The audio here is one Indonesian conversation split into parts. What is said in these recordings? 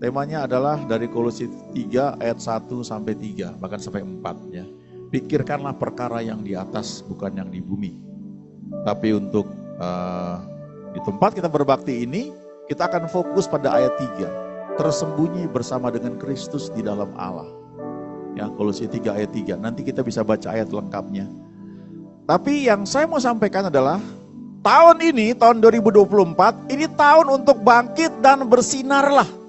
Temanya adalah dari Kolose 3 ayat 1 sampai 3, bahkan sampai 4 ya. Pikirkanlah perkara yang di atas, bukan yang di bumi. Tapi untuk di tempat kita berbakti ini, kita akan fokus pada ayat 3. Tersembunyi bersama dengan Kristus di dalam Allah. Ya, Kolose 3 ayat 3. Nanti kita bisa baca ayat lengkapnya. Tapi yang saya mau sampaikan adalah tahun ini, tahun 2024, ini tahun untuk bangkit dan bersinarlah.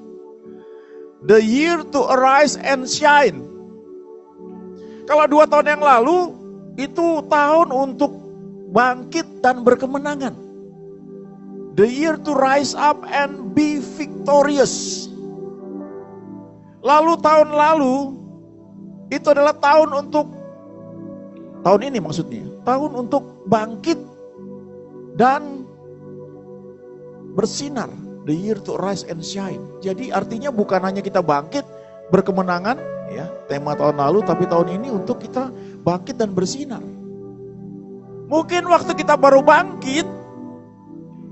The year to arise and shine. Kalau 2 tahun yang lalu, itu tahun untuk bangkit dan berkemenangan. The year to rise up and be victorious. Lalu tahun lalu, itu adalah tahun untuk, tahun ini maksudnya, tahun untuk bangkit dan bersinar. The year to rise and shine. Jadi artinya bukan hanya kita bangkit, berkemenangan, ya tema tahun lalu, tapi tahun ini untuk kita bangkit dan bersinar. Mungkin waktu kita baru bangkit,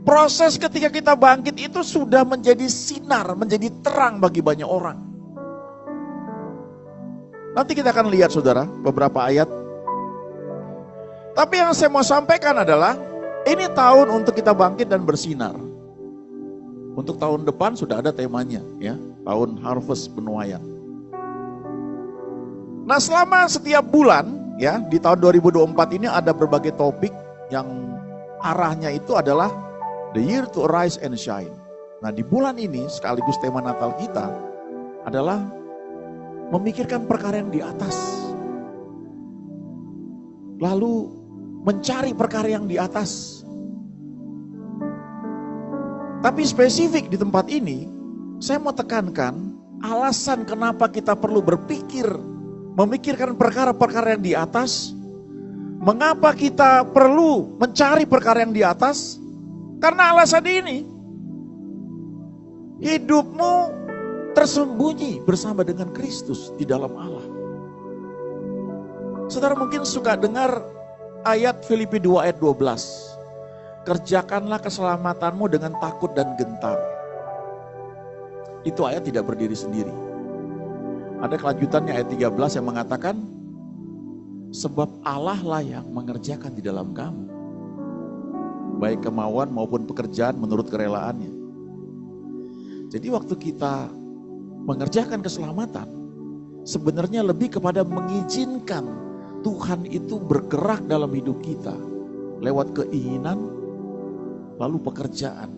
proses ketika kita bangkit itu sudah menjadi sinar, menjadi terang bagi banyak orang. Nanti kita akan lihat saudara, beberapa ayat. Tapi yang saya mau sampaikan adalah, ini tahun untuk kita bangkit dan bersinar. Untuk tahun depan sudah ada temanya, ya, tahun harvest penuaian. Nah, selama setiap bulan, ya, di tahun 2024 ini ada berbagai topik yang arahnya itu adalah the year to arise and shine. Nah, di bulan ini sekaligus tema Natal kita adalah memikirkan perkara yang di atas. Lalu mencari perkara yang di atas. Tapi spesifik di tempat ini, saya mau tekankan alasan kenapa kita perlu berpikir, memikirkan perkara-perkara yang di atas. Mengapa kita perlu mencari perkara yang di atas? Karena alasan ini, hidupmu tersembunyi bersama dengan Kristus di dalam Allah. Saudara mungkin suka dengar ayat Filipi 2 ayat 12. Kerjakanlah keselamatanmu dengan takut dan gentar. Itu ayat tidak berdiri sendiri. Ada kelanjutannya ayat 13 yang mengatakan, sebab Allah lah yang mengerjakan di dalam kamu, baik kemauan maupun pekerjaan menurut kerelaannya. Jadi waktu kita mengerjakan keselamatan, sebenarnya lebih kepada mengizinkan Tuhan itu bergerak dalam hidup kita. Lewat keinginan, lalu pekerjaan.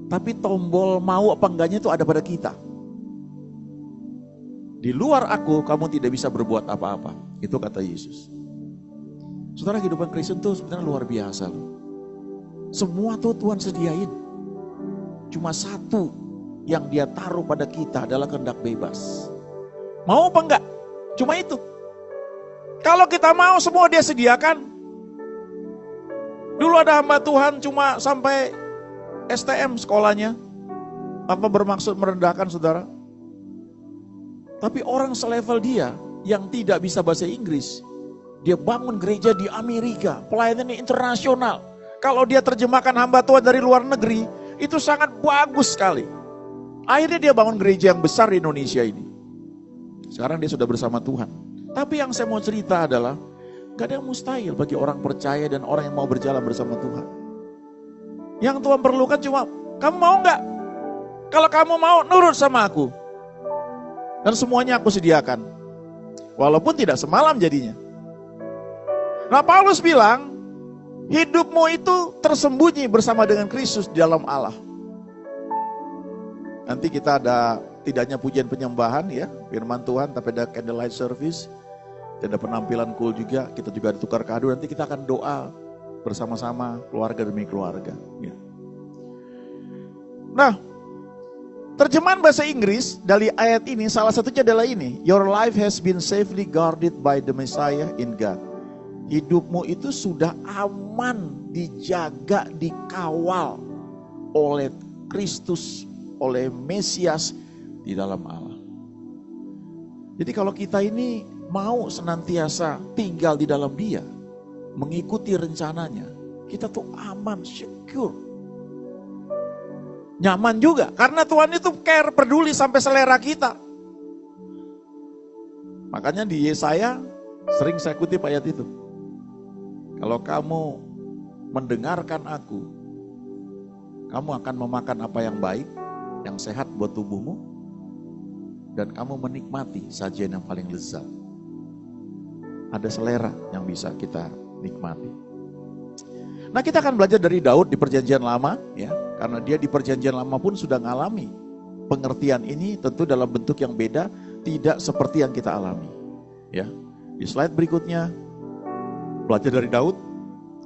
Tapi tombol mau apa enggaknya itu ada pada kita. Di luar aku, kamu tidak bisa berbuat apa-apa. Itu kata Yesus. Saudara, kehidupan Kristen itu sebenarnya luar biasa loh. Semua tuh Tuhan sediain. Cuma satu yang dia taruh pada kita adalah kehendak bebas. Mau apa enggak? Cuma itu. Kalau kita mau, semua dia sediakan. Dulu ada hamba Tuhan cuma sampai STM sekolahnya. Apa bermaksud merendahkan saudara? Tapi orang selevel dia yang tidak bisa bahasa Inggris, dia bangun gereja di Amerika, pelayanannya internasional. Kalau dia terjemahkan hamba Tuhan dari luar negeri, itu sangat bagus sekali. Akhirnya dia bangun gereja yang besar di Indonesia ini. Sekarang dia sudah bersama Tuhan. Tapi yang saya mau cerita adalah, gak ada yang mustahil bagi orang percaya dan orang yang mau berjalan bersama Tuhan. Yang Tuhan perlukan cuma, kamu mau gak? Kalau kamu mau, nurut sama aku. Dan semuanya aku sediakan. Walaupun tidak semalam jadinya. Nah, Paulus bilang, hidupmu itu tersembunyi bersama dengan Kristus di dalam Allah. Nanti kita ada, tidak hanya pujian penyembahan ya, firman Tuhan, tapi ada candlelight service. Ada penampilan cool juga, kita juga ditukar kado, nanti kita akan doa bersama-sama keluarga demi keluarga. Ya. Nah, terjemahan bahasa Inggris dari ayat ini salah satunya adalah ini. Your life has been safely guarded by the Messiah in God. Hidupmu itu sudah aman, dijaga, dikawal oleh Kristus, oleh Mesias di dalam Allah. Jadi kalau kita ini mau senantiasa tinggal di dalam Dia, mengikuti rencananya, kita tuh aman, secure. Nyaman juga, karena Tuhan itu care, peduli sampai selera kita. Makanya di Yesaya sering saya kutip ayat itu. Kalau kamu mendengarkan aku, kamu akan memakan apa yang baik, yang sehat buat tubuhmu, dan kamu menikmati sajian yang paling lezat. Ada selera yang bisa kita nikmati. Nah, kita akan belajar dari Daud di Perjanjian Lama, ya, karena dia di Perjanjian Lama pun sudah mengalami pengertian ini, tentu dalam bentuk yang beda, tidak seperti yang kita alami. Ya, di slide berikutnya, belajar dari Daud,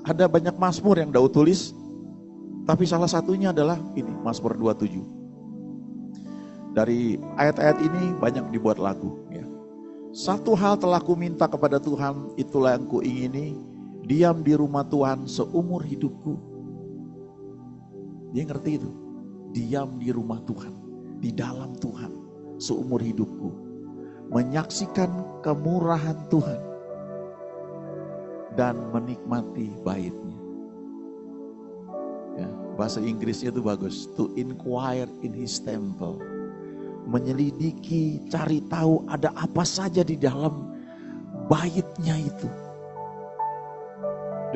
ada banyak mazmur yang Daud tulis, tapi salah satunya adalah ini, Mazmur 27. Dari ayat-ayat ini banyak dibuat lagu. Ya. Satu hal telah ku minta kepada Tuhan, itulah yang ku ingini, diam di rumah Tuhan seumur hidupku. Dia ngerti itu, diam di rumah Tuhan, di dalam Tuhan seumur hidupku, menyaksikan kemurahan Tuhan dan menikmati baitnya. Ya, bahasa Inggrisnya itu bagus, to inquire in his temple. Menyelidiki, cari tahu ada apa saja di dalam baitnya itu.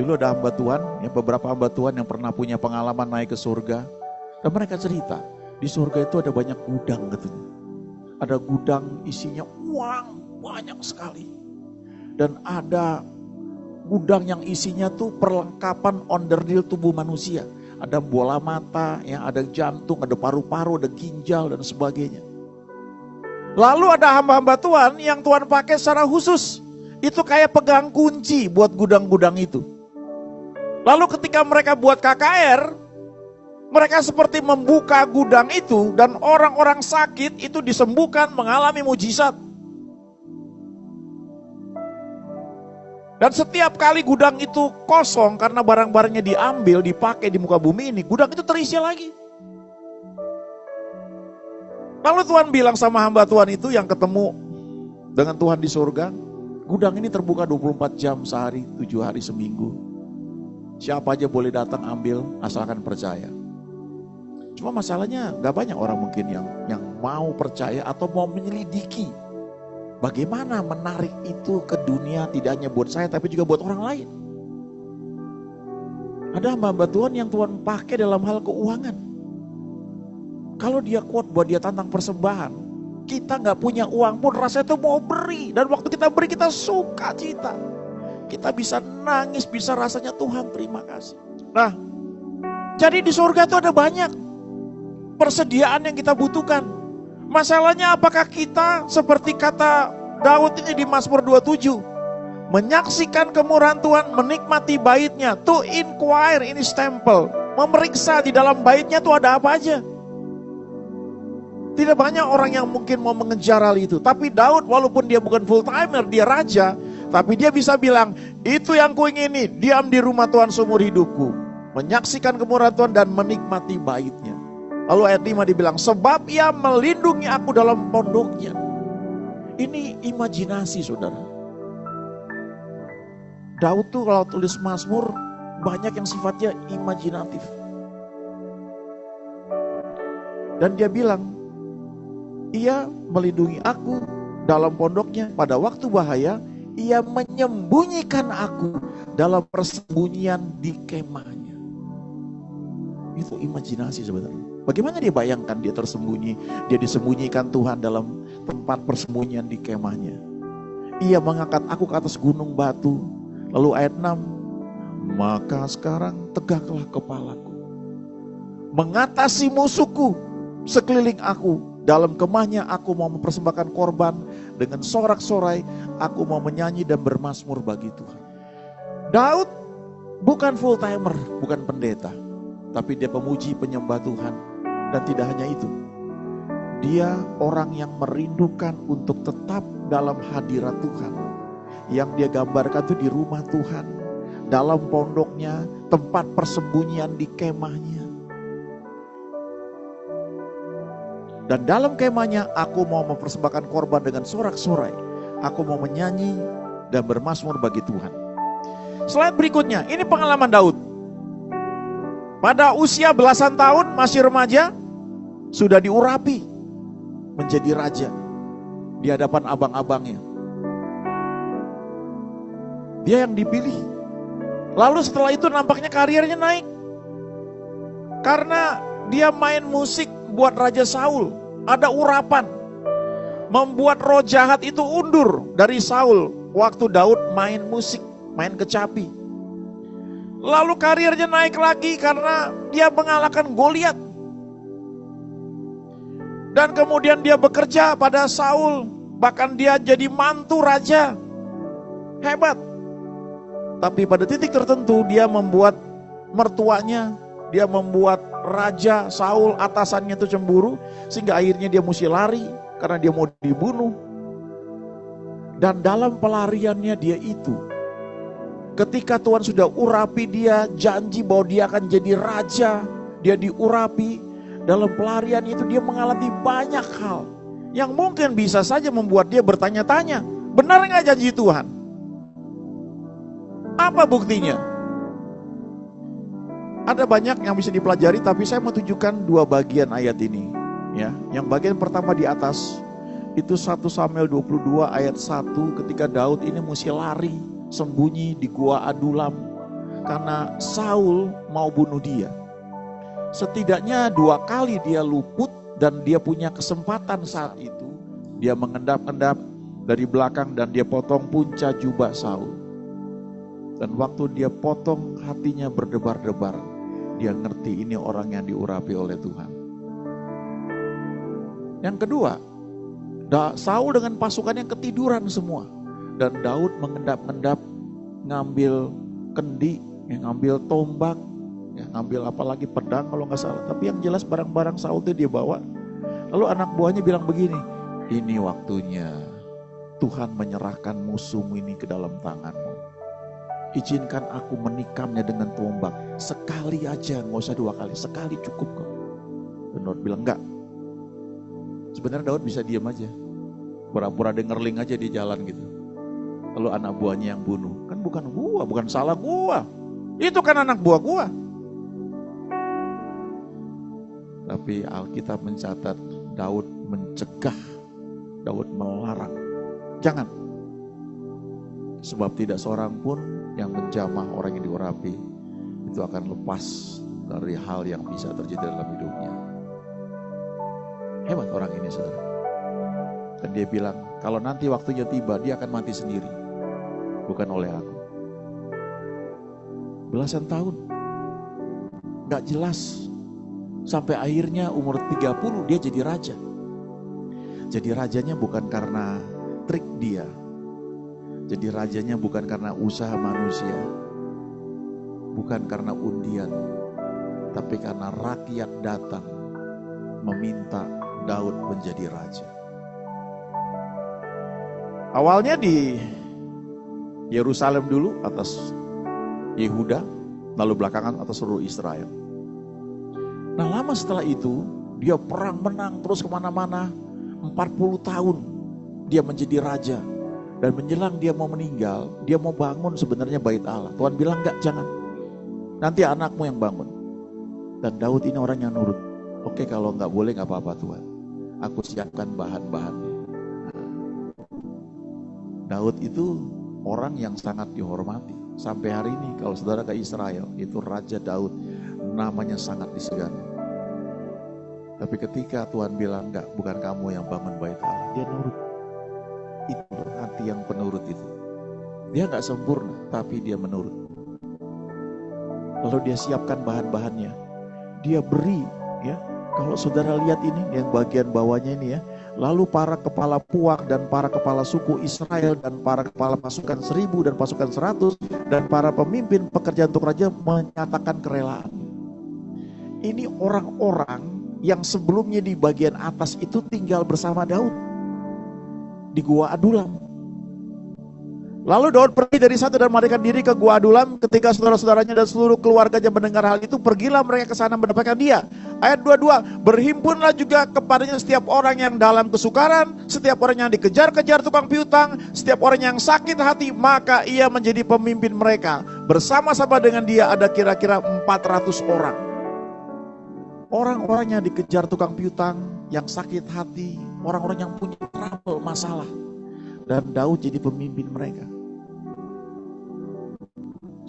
Dulu ada hamba Tuhan, ya, beberapa hamba Tuhan yang pernah punya pengalaman naik ke surga. Dan mereka cerita, di surga itu ada banyak gudang katanya. Ada gudang isinya uang banyak sekali. Dan ada gudang yang isinya tuh perlengkapan onderdil tubuh manusia. Ada bola mata, ya, ada jantung, ada paru-paru, ada ginjal dan sebagainya. Lalu ada hamba-hamba Tuhan yang Tuhan pakai secara khusus. Itu kayak pegang kunci buat gudang-gudang itu. Lalu ketika mereka buat KKR, mereka seperti membuka gudang itu dan orang-orang sakit itu disembuhkan, mengalami mujizat. Dan setiap kali gudang itu kosong karena barang-barangnya diambil, dipakai di muka bumi ini, gudang itu terisi lagi. Lalu Tuhan bilang sama hamba Tuhan itu yang ketemu dengan Tuhan di surga, gudang ini terbuka 24 jam sehari, 7 hari seminggu. Siapa aja boleh datang ambil asalkan percaya. Cuma masalahnya gak banyak orang mungkin yang mau percaya atau mau menyelidiki. Bagaimana menarik itu ke dunia, tidak hanya buat saya tapi juga buat orang lain. Ada hamba Tuhan yang Tuhan pakai dalam hal keuangan. Kalau dia kuat buat dia tantang persembahan, kita gak punya uang pun rasanya tuh mau beri. Dan waktu kita beri kita suka cita. Kita bisa nangis, bisa rasanya Tuhan terima kasih. Nah, jadi di surga itu ada banyak persediaan yang kita butuhkan. Masalahnya apakah kita seperti kata Daud ini di Mazmur 27. Menyaksikan kemurahan Tuhan, menikmati baitnya. To inquire in his temple. Memeriksa di dalam baitnya tuh ada apa aja. Tidak banyak orang yang mungkin mau mengejar hal itu. Tapi Daud walaupun dia bukan full timer, dia raja. Tapi dia bisa bilang, itu yang kuingini, diam di rumah Tuhan seumur hidupku. Menyaksikan kemurahan Tuhan dan menikmati baitnya. Lalu ayat 5 dibilang, sebab ia melindungi aku dalam pondoknya. Ini imajinasi saudara. Daud tuh kalau tulis Mazmur, banyak yang sifatnya imajinatif. Dan dia bilang, ia melindungi aku dalam pondoknya pada waktu bahaya, ia menyembunyikan aku dalam persembunyian di kemahnya. Itu imajinasi sebenarnya. Bagaimana dia bayangkan dia tersembunyi, dia disembunyikan Tuhan dalam tempat persembunyian di kemahnya. Ia mengangkat aku ke atas gunung batu. Lalu ayat 6, maka sekarang tegaklah kepalaku, mengatasi musuhku sekeliling aku. Dalam kemahnya aku mau mempersembahkan korban, dengan sorak-sorai aku mau menyanyi dan bermazmur bagi Tuhan. Daud bukan full timer, bukan pendeta, tapi dia pemuji penyembah Tuhan. Dan tidak hanya itu, dia orang yang merindukan untuk tetap dalam hadirat Tuhan. Yang dia gambarkan itu di rumah Tuhan, dalam pondoknya, tempat persembunyian di kemahnya. Dan dalam kemahnya aku mau mempersembahkan korban dengan sorak-sorai. Aku mau menyanyi dan bermazmur bagi Tuhan. Slide berikutnya, ini pengalaman Daud. Pada usia belasan tahun, masih remaja, sudah diurapi menjadi raja di hadapan abang-abangnya. Dia yang dipilih. Lalu setelah itu nampaknya karirnya naik. Karena dia main musik buat Raja Saul. Ada urapan. Membuat roh jahat itu undur dari Saul. Waktu Daud main musik, main kecapi. Lalu karirnya naik lagi karena dia mengalahkan Goliat. Dan kemudian dia bekerja pada Saul. Bahkan dia jadi mantu raja. Hebat. Tapi pada titik tertentu dia membuat mertuanya, dia membuat raja Saul atasannya itu cemburu. Sehingga akhirnya dia mesti lari karena dia mau dibunuh. Dan dalam pelariannya dia itu, ketika Tuhan sudah urapi dia, janji bahwa dia akan jadi raja, dia diurapi. Dalam pelarian itu dia mengalami banyak hal yang mungkin bisa saja membuat dia bertanya-tanya, benar nggak janji Tuhan? Apa buktinya? Ada banyak yang bisa dipelajari, tapi saya mau tunjukkan dua bagian ayat ini. Ya, yang bagian pertama di atas itu 1 Samuel 22 ayat 1, ketika Daud ini mesti lari sembunyi di gua Adulam karena Saul mau bunuh dia. Setidaknya 2 kali dia luput dan dia punya kesempatan saat itu. Dia mengendap-endap dari belakang dan dia potong punca jubah Saul. Dan waktu dia potong, hatinya berdebar-debar. Dia ngerti ini orang yang diurapi oleh Tuhan. Yang kedua, Saul dengan pasukannya ketiduran semua. Dan Daud mengendap-endap, ngambil kendi, ngambil tombak, ngambil apalagi pedang kalau nggak salah. Tapi yang jelas barang-barang Saul itu dia bawa. Lalu anak buahnya bilang begini, ini waktunya Tuhan menyerahkan musuhmu ini ke dalam tanganmu. Izinkan aku menikamnya dengan tombak. Sekali aja, nggak usah 2 kali. Sekali cukup kok. Dan Daud bilang enggak. Sebenarnya Daud bisa diam aja. Pura-pura dengerling aja di jalan gitu. Lalu anak buahnya yang bunuh. Kan bukan gua, bukan salah gua. Itu kan anak buah gua. Tapi Alkitab mencatat Daud mencegah. Daud melarang. Jangan. Sebab tidak seorang pun yang menjamah orang yang diurapi itu akan lepas dari hal yang bisa terjadi dalam hidupnya. Hebat orang ini, saudara. Dan dia bilang, kalau nanti waktunya tiba, dia akan mati sendiri, bukan oleh aku. Belasan tahun gak jelas, sampai akhirnya umur 30 dia jadi raja. Jadi rajanya bukan karena trik dia, jadi rajanya bukan karena usaha manusia, bukan karena undian, tapi karena rakyat datang meminta Daud menjadi raja. Awalnya di Yerusalem dulu atas Yehuda, lalu belakangan atas seluruh Israel. Nah, lama setelah itu dia perang menang terus kemana-mana. 40 tahun dia menjadi raja. Dan menjelang dia mau meninggal, dia mau bangun sebenarnya bait Allah. Tuhan bilang enggak, jangan. Nanti anakmu yang bangun. Dan Daud ini orang yang nurut. Oke, kalau enggak boleh enggak apa-apa Tuhan. Aku siapkan bahan-bahannya. Daud itu orang yang sangat dihormati. Sampai hari ini kalau saudara ke Israel, itu Raja Daud, namanya sangat disegani. Tapi ketika Tuhan bilang enggak, bukan kamu yang bangun bait Allah, dia nurut. Itu hati yang penurut itu. Dia gak sempurna, tapi dia menurut. Lalu dia siapkan bahan-bahannya. Dia beri, ya. Kalau saudara lihat ini, yang bagian bawahnya ini ya. Lalu para kepala puak dan para kepala suku Israel dan para kepala pasukan 1000 dan pasukan 100 dan para pemimpin pekerja untuk raja menyatakan kerelaan. Ini orang-orang yang sebelumnya di bagian atas itu tinggal bersama Daud di gua Adulam. Lalu Daud pergi dari sana dan melarikan diri ke gua Adulam. Ketika saudara-saudaranya dan seluruh keluarganya mendengar hal itu, pergilah mereka ke sana mendapatkan dia. Ayat 22, berhimpunlah juga kepadanya setiap orang yang dalam kesukaran, setiap orang yang dikejar-kejar tukang piutang, setiap orang yang sakit hati, maka ia menjadi pemimpin mereka. Bersama-sama dengan dia ada kira-kira 400 orang. Orang-orang yang dikejar tukang piutang, yang sakit hati, orang-orang yang punya trouble, masalah. Dan Daud jadi pemimpin mereka.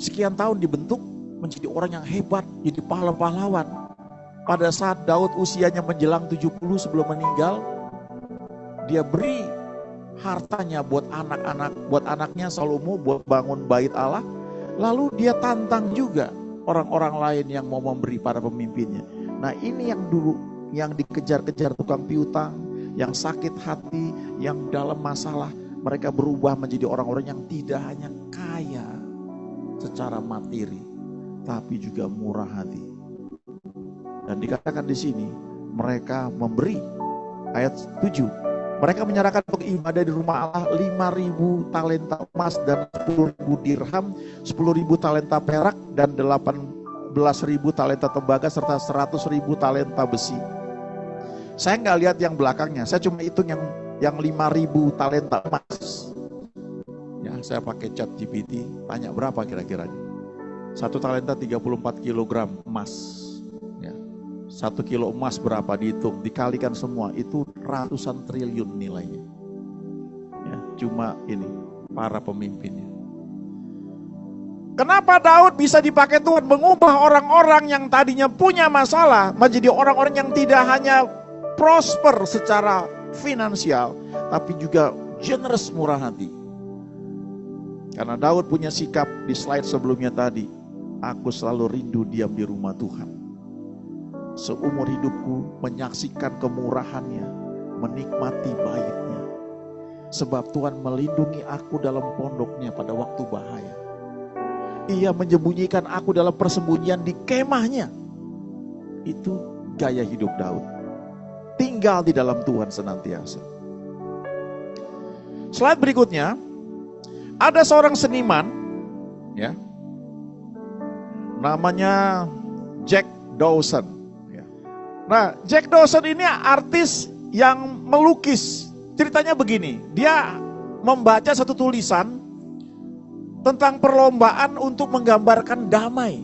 Sekian tahun dibentuk menjadi orang yang hebat, jadi pahlawan. Pada saat Daud usianya menjelang 70 sebelum meninggal, dia beri hartanya buat anak-anak, buat anaknya Salomo, buat bangun bait Allah. Lalu dia tantang juga orang-orang lain yang mau memberi para pemimpinnya. Nah, ini yang dulu yang dikejar-kejar tukang piutang, yang sakit hati, yang dalam masalah, mereka berubah menjadi orang-orang yang tidak hanya kaya secara materi, tapi juga murah hati. Dan dikatakan di sini, mereka memberi, ayat 7, mereka menyerahkan untuk ibadah di rumah Allah 5.000 talenta emas dan 10.000 dirham, 10.000 talenta perak dan 18.000 talenta tembaga serta 100.000 talenta besi. Saya nggak lihat yang belakangnya, saya cuma hitung yang 5.000 talenta emas. Ya, saya pakai chat GPT, tanya berapa kira-kira. 1 talenta 34 kilogram emas. 1 kilo emas berapa dihitung, dikalikan semua, itu ratusan triliun nilainya. Ya, cuma ini, para pemimpinnya. Kenapa Daud bisa dipakai Tuhan mengubah orang-orang yang tadinya punya masalah menjadi orang-orang yang tidak hanya prosper secara finansial, tapi juga generous, murah hati. Karena Daud punya sikap di slide sebelumnya tadi, aku selalu rindu diam di rumah Tuhan. Seumur hidupku menyaksikan kemurahannya, menikmati baitnya. Sebab Tuhan melindungi aku dalam pondoknya pada waktu bahaya. Ia menyembunyikan aku dalam persembunyian di kemahnya. Itu gaya hidup Daud. Tinggal di dalam Tuhan senantiasa. Slide berikutnya, ada seorang seniman, ya, namanya Jack Dawson. Nah, Jack Dawson ini artis yang melukis. Ceritanya begini, dia membaca satu tulisan tentang perlombaan untuk menggambarkan damai.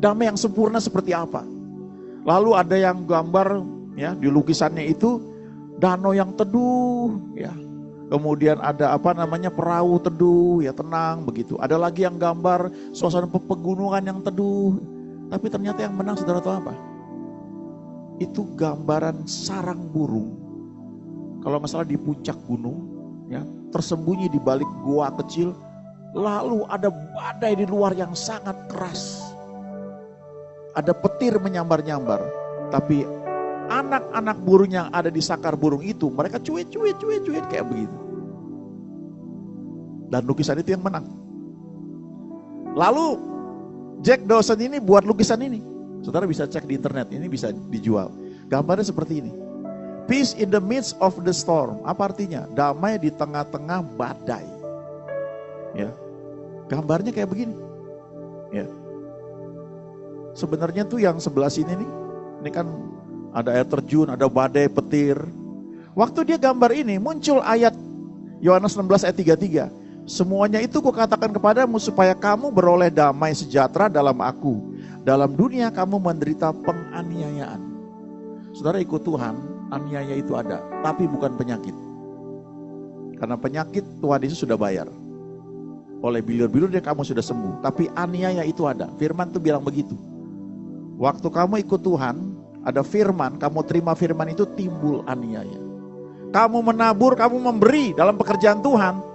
Damai yang sempurna seperti apa. Lalu ada yang gambar, ya, di lukisannya itu danau yang teduh, ya. Kemudian ada perahu teduh, ya, tenang begitu. Ada lagi yang gambar suasana pegunungan yang teduh. Tapi ternyata yang menang, saudara tahu apa? Itu gambaran sarang burung. Kalau nggak salah di puncak gunung, ya, tersembunyi di balik gua kecil. Lalu ada badai di luar yang sangat keras. Ada petir menyambar-nyambar. Tapi anak-anak burung yang ada di sakar burung itu, mereka cuit kayak begitu. Dan lukisan itu yang menang. Lalu Jack Dawson ini buat lukisan ini. Saudara bisa cek di internet, ini bisa dijual. Gambarnya seperti ini. Peace in the midst of the storm. Apa artinya? Damai di tengah-tengah badai. Ya. Gambarnya kayak begini. Ya. Sebenarnya tuh yang sebelah sini nih, ini kan ada air terjun, ada badai, petir. Waktu dia gambar ini muncul ayat Yohanes 16 ayat 33. Semuanya itu kukatakan kepadamu supaya kamu beroleh damai sejahtera dalam aku. Dalam dunia kamu menderita penganiayaan. Saudara ikut Tuhan, aniaya itu ada, tapi bukan penyakit. Karena penyakit Tuhan Yesus sudah bayar. Oleh bilur-bilur dia kamu sudah sembuh. Tapi aniaya itu ada. Firman itu bilang begitu. Waktu kamu ikut Tuhan, ada firman, kamu terima firman itu timbul aniaya. Kamu menabur, kamu memberi dalam pekerjaan Tuhan.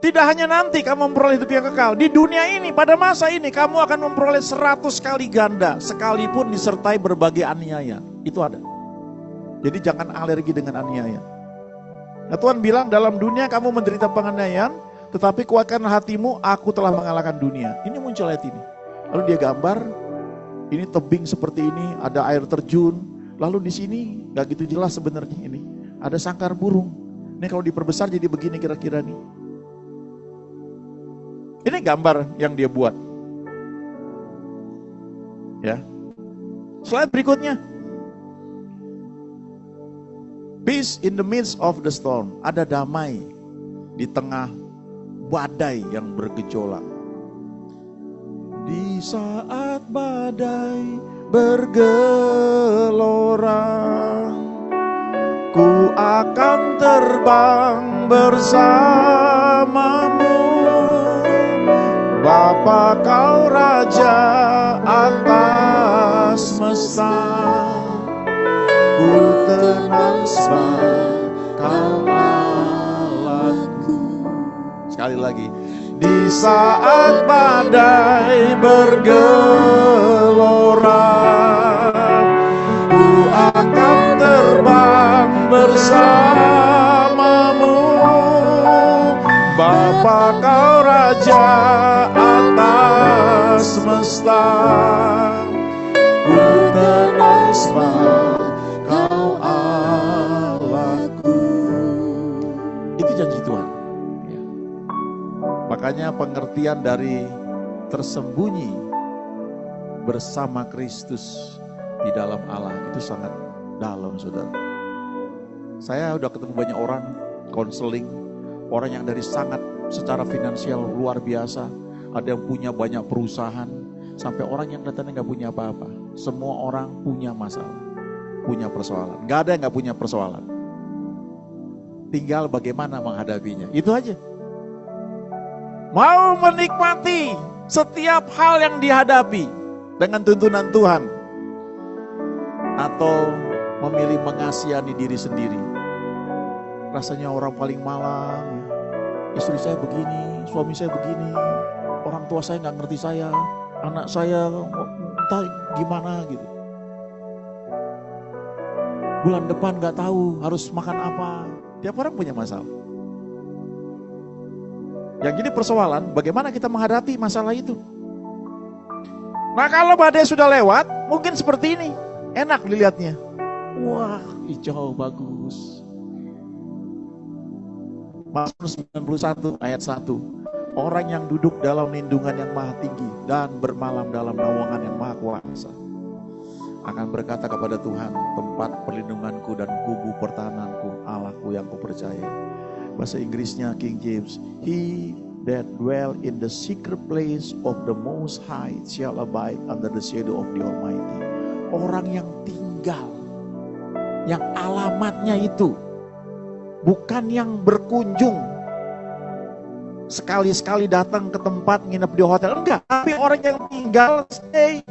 Tidak hanya nanti kamu memperoleh hidup yang kekal. Di dunia ini, pada masa ini, kamu akan memperoleh 100 kali ganda. Sekalipun disertai berbagai aniaya. Itu ada. Jadi jangan alergi dengan aniaya. Nah, Tuhan bilang dalam dunia kamu menderita penganiayaan. Tetapi kuatkan hatimu, aku telah mengalahkan dunia. Ini muncul ayat ini. Lalu dia gambar. Ini tebing seperti ini. Ada air terjun. Lalu di sini gak gitu jelas sebenarnya ini. Ada sangkar burung. Ini kalau diperbesar jadi begini kira-kira nih. Ini gambar yang dia buat. Ya. Slide berikutnya. Peace in the midst of the storm. Ada damai di tengah badai yang bergejolak. Di saat badai bergelora. Ku akan terbang bersamamu, Bapa kau Raja atas semesta. Ku tenang sebab kau Allahku. Sekali lagi. Di saat badai bergelora, ku akan terbang bersamamu, Bapa kau Raja atas semesta. Ku tenang sebab kau Allahku. Itu janji Tuhan. Makanya pengertian dari tersembunyi bersama Kristus di dalam Allah itu sangat dalam, saudara. Saya udah ketemu banyak orang, konseling, orang yang dari sangat secara finansial luar biasa, ada yang punya banyak perusahaan, sampai orang yang datangnya nggak punya apa-apa. Semua orang punya masalah, punya persoalan. Nggak ada yang nggak punya persoalan. Tinggal bagaimana menghadapinya, itu aja. Mau menikmati setiap hal yang dihadapi dengan tuntunan Tuhan, atau memilih mengasihani diri sendiri. Rasanya orang paling malang, istri saya begini, suami saya begini, orang tua saya nggak ngerti saya, anak saya entah gimana gitu. Bulan depan nggak tahu harus makan apa. Tiap orang punya masalah. Yang jadi persoalan, bagaimana kita menghadapi masalah itu. Nah kalau badai sudah lewat, mungkin seperti ini. Enak dilihatnya. Wah, hijau bagus. Mazmur 91 ayat 1. Orang yang duduk dalam lindungan yang maha tinggi dan bermalam dalam naungan yang maha kuasa akan berkata kepada Tuhan, tempat perlindunganku dan kubu pertahananku, Allahku yang kupercaya. Bahasa Inggrisnya King James, He that dwell in the secret place of the Most High shall abide under the shadow of the Almighty. Orang yang tinggal, yang alamatnya itu, bukan yang berkunjung, sekali-sekali datang ke tempat nginep di hotel, enggak. Tapi orang yang tinggal, stay,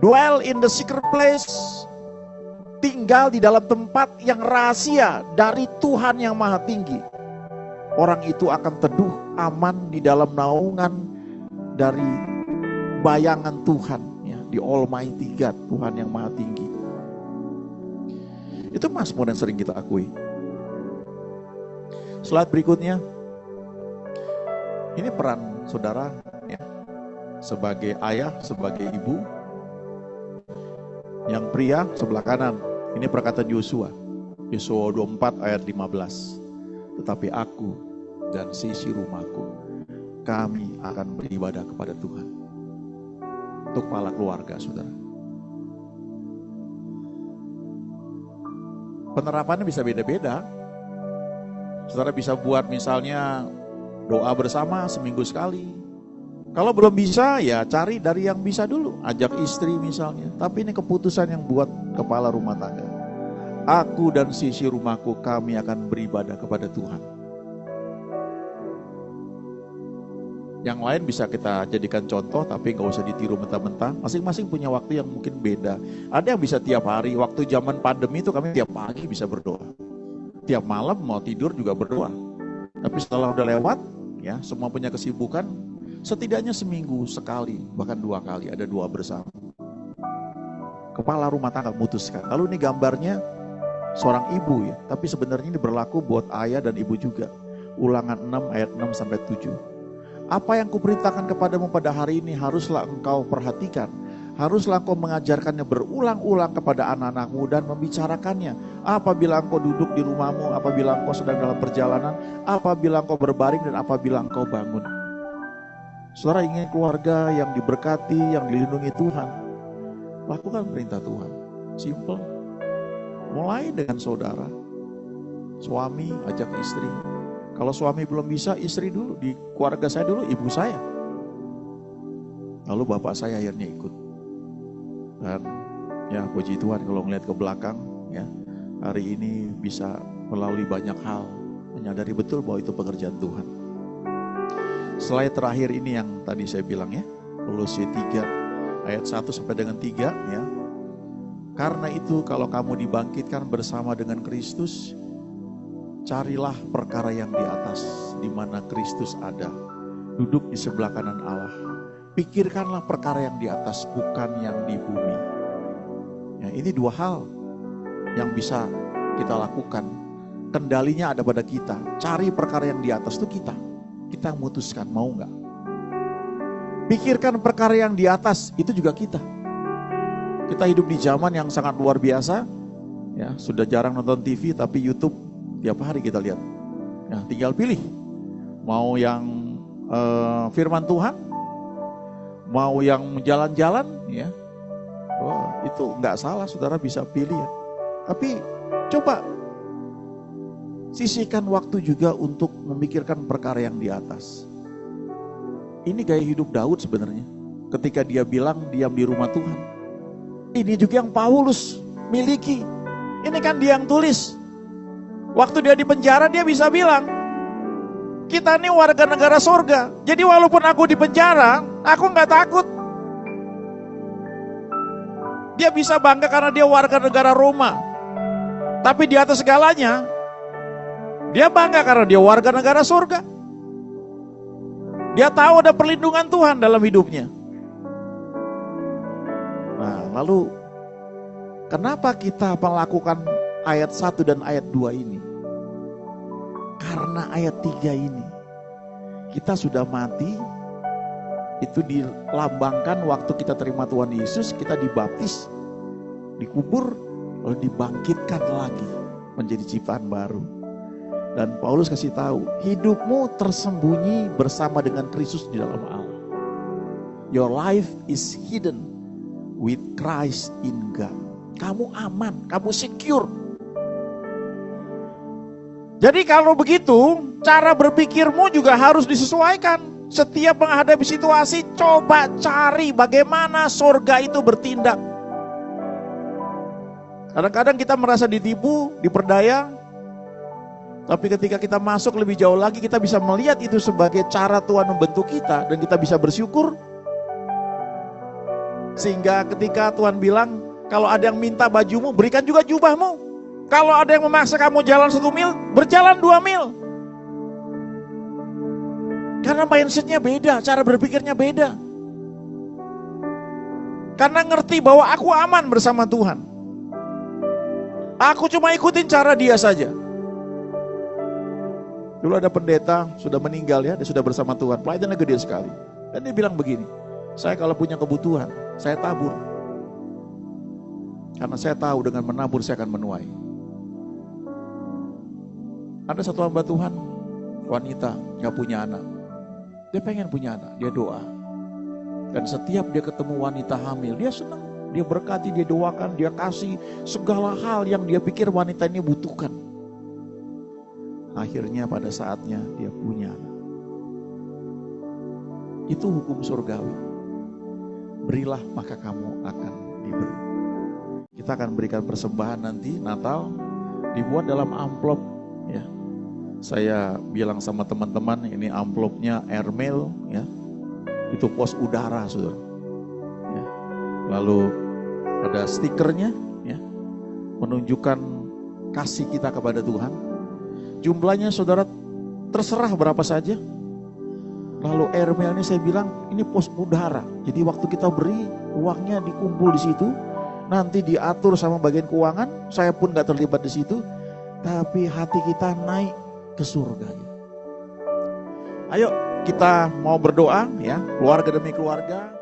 dwell in the secret place, tinggal di dalam tempat yang rahasia dari Tuhan yang maha tinggi. Orang itu akan teduh aman di dalam naungan dari bayangan Tuhan, ya, di Almighty God, Tuhan yang maha tinggi. Itu mazmur yang sering kita akui. Slide berikutnya. Ini peran saudara, ya, sebagai ayah, sebagai ibu. Yang pria sebelah kanan, ini perkataan Yosua. Yosua 24 ayat 15. Tetapi aku dan sisi rumahku, kami akan beribadah kepada Tuhan. Untuk kepala keluarga, saudara. Penerapannya bisa beda-beda. Saudara bisa buat misalnya doa bersama seminggu sekali. Kalau belum bisa, ya cari dari yang bisa dulu. Ajak istri misalnya. Tapi ini keputusan yang buat kepala rumah tangga. Aku dan sisi rumahku, kami akan beribadah kepada Tuhan. Yang lain bisa kita jadikan contoh, tapi gak usah ditiru mentah-mentah. Masing-masing punya waktu yang mungkin beda. Ada yang bisa tiap hari. Waktu zaman pandemi itu kami tiap pagi bisa berdoa. Tiap malam mau tidur juga berdoa. Tapi setelah udah lewat, ya semua punya kesibukan. Setidaknya seminggu sekali, bahkan 2 kali ada doa bersama. Kepala rumah tangga memutuskan. Lalu ini gambarnya seorang ibu, ya, tapi sebenarnya ini berlaku buat ayah dan ibu juga. Ulangan 6 ayat 6 sampai 7. Apa yang kuperintahkan kepadamu pada hari ini haruslah engkau perhatikan. Haruslah engkau mengajarkannya berulang-ulang kepada anak-anakmu dan membicarakannya. Apabila engkau duduk di rumahmu, apabila engkau sedang dalam perjalanan, apabila engkau berbaring dan apabila engkau bangun. Saudara ingin keluarga yang diberkati, yang dilindungi Tuhan. Lakukan perintah Tuhan. Simple. Mulai dengan saudara. Suami ajak istri. Kalau suami belum bisa, istri dulu. Di keluarga saya dulu, ibu saya. Lalu bapak saya akhirnya ikut. Dan ya puji Tuhan kalau melihat ke belakang ya, hari ini bisa melalui banyak hal menyadari betul bahwa itu pekerjaan Tuhan. Slide terakhir ini yang tadi saya bilang ya, Kolose 3 ayat 1 sampai dengan 3 ya. Karena itu kalau kamu dibangkitkan bersama dengan Kristus, carilah perkara yang di atas, di mana Kristus ada, duduk di sebelah kanan Allah. Pikirkanlah perkara yang di atas, bukan yang di bumi. Ya, ini dua hal yang bisa kita lakukan. Kendalinya ada pada kita. Cari perkara yang di atas itu kita. Kita memutuskan mau nggak. Pikirkan perkara yang di atas, itu juga kita. Kita hidup di zaman yang sangat luar biasa. Ya, sudah jarang nonton TV, tapi YouTube tiap hari kita lihat. Ya, tinggal pilih. Mau yang firman Tuhan, mau yang jalan-jalan, ya. Wah, itu nggak salah, saudara bisa pilih ya. Tapi coba sisihkan waktu juga untuk memikirkan perkara yang di atas. Ini gaya hidup Daud sebenarnya. Ketika dia bilang diam di rumah Tuhan. Ini juga yang Paulus miliki. Ini kan dia yang tulis. Waktu dia di penjara dia bisa bilang, kita ini warga negara surga. Jadi walaupun aku di penjara, aku nggak takut. Dia bisa bangga karena dia warga negara Roma. Tapi di atas segalanya, dia bangga karena dia warga negara surga. Dia tahu ada perlindungan Tuhan dalam hidupnya. Nah, lalu kenapa kita melakukan ayat 1 dan ayat 2 ini? Karena ayat 3 ini. Kita sudah mati, itu dilambangkan waktu kita terima Tuhan Yesus, kita dibaptis, dikubur, lalu dibangkitkan lagi menjadi ciptaan baru. Dan Paulus kasih tahu, hidupmu tersembunyi bersama dengan Kristus di dalam Allah. Your life is hidden with Christ in God. Kamu aman, kamu secure. Jadi kalau begitu, cara berpikirmu juga harus disesuaikan. Setiap menghadapi situasi, coba cari bagaimana surga itu bertindak. Kadang-kadang kita merasa ditipu, diperdaya. Tapi ketika kita masuk lebih jauh lagi, kita bisa melihat itu sebagai cara Tuhan membentuk kita. Dan kita bisa bersyukur. Sehingga ketika Tuhan bilang, kalau ada yang minta bajumu, berikan juga jubahmu. Kalau ada yang memaksa kamu jalan 1 mil, berjalan 2 mil. Karena mindsetnya beda, cara berpikirnya beda. Karena ngerti bahwa aku aman bersama Tuhan. Aku cuma ikutin cara dia saja. Dulu ada pendeta, sudah meninggal ya, dia sudah bersama Tuhan. Pelayanannya gede sekali. Dan dia bilang begini, saya kalau punya kebutuhan, saya tabur. Karena saya tahu dengan menabur saya akan menuai. Ada satu hamba Tuhan, wanita, gak punya anak. Dia pengen punya anak, dia doa. Dan setiap dia ketemu wanita hamil, dia senang. Dia berkati, dia doakan, dia kasih segala hal yang dia pikir wanita ini butuhkan. Akhirnya pada saatnya dia punya anak. Itu hukum surgawi. Berilah maka kamu akan diberi. Kita akan berikan persembahan nanti Natal, dibuat dalam amplop ya. Saya bilang sama teman-teman, ini amplopnya airmail ya. Itu pos udara, saudara. Ya. Lalu ada stikernya ya, menunjukkan kasih kita kepada Tuhan. Jumlahnya saudara terserah berapa saja. Lalu airmail ini saya bilang ini pos udara. Jadi waktu kita beri uangnya dikumpul di situ, nanti diatur sama bagian keuangan. Saya pun gak terlibat di situ, tapi hati kita naik ke surga. Ayo kita mau berdoa ya, keluarga demi keluarga.